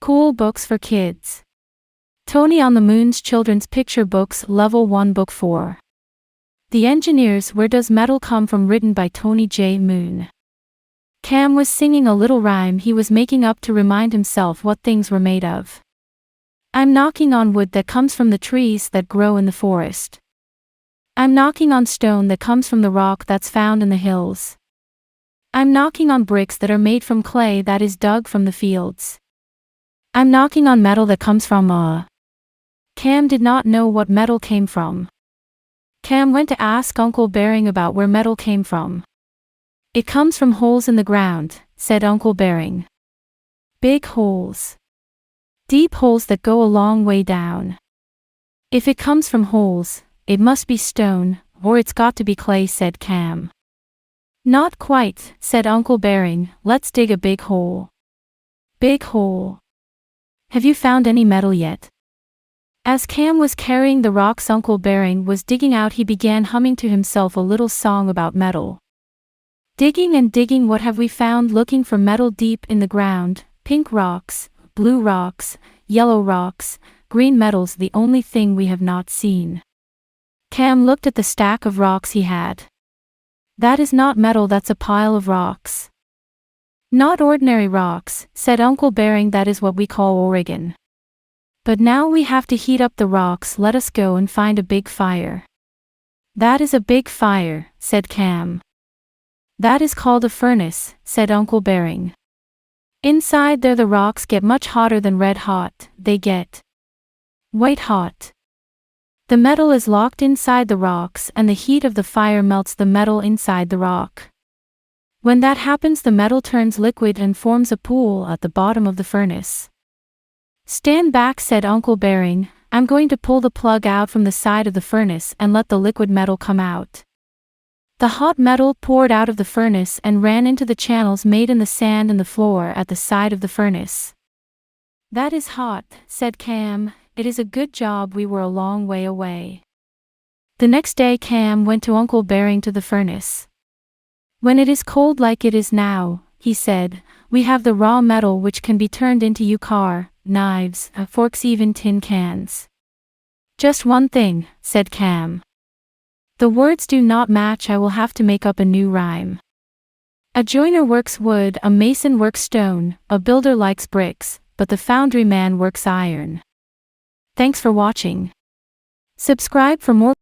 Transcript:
Cool books for kids. Tony on the Moon's Children's Picture Books Level 1 Book 4. The Engineers Where Does Metal Come From written by Tony J. Moon. Cam was singing a little rhyme he was making up to remind himself what things were made of. I'm knocking on wood that comes from the trees that grow in the forest. I'm knocking on stone that comes from the rock that's found in the hills. I'm knocking on bricks that are made from clay that is dug from the fields. I'm knocking on metal that comes from Cam did not know what metal came from. Cam went to ask Uncle Bering about where metal came from. It comes from holes in the ground, said Uncle Bering. Big holes. Deep holes that go a long way down. If it comes from holes, it must be stone, or it's got to be clay, said Cam. Not quite, said Uncle Bering, let's dig a big hole. Big hole. Have you found any metal yet? As Cam was carrying the rocks Uncle Bering was digging out, he began humming to himself a little song about metal. Digging and digging, what have we found? Looking for metal deep in the ground, pink rocks, blue rocks, yellow rocks, green metals, the only thing we have not seen. Cam looked at the stack of rocks he had. That is not metal, that's a pile of rocks. Not ordinary rocks, said Uncle Bering, that is what we call Oregon. But now we have to heat up the rocks, let us go and find a big fire. That is a big fire, said Cam. That is called a furnace, said Uncle Bering. Inside there the rocks get much hotter than red hot, they get white hot. The metal is locked inside the rocks and the heat of the fire melts the metal inside the rock. When that happens, the metal turns liquid and forms a pool at the bottom of the furnace. Stand back, said Uncle Bering, I'm going to pull the plug out from the side of the furnace and let the liquid metal come out. The hot metal poured out of the furnace and ran into the channels made in the sand and the floor at the side of the furnace. That is hot, said Cam, it is a good job we were a long way away. The next day Cam went to Uncle Bering to the furnace. When it is cold like it is now, he said, we have the raw metal which can be turned into car, knives, forks, even tin cans. Just one thing, said Cam. The words do not match, I will have to make up a new rhyme. A joiner works wood, a mason works stone, a builder likes bricks, but the foundry man works iron. Thanks for watching. Subscribe for more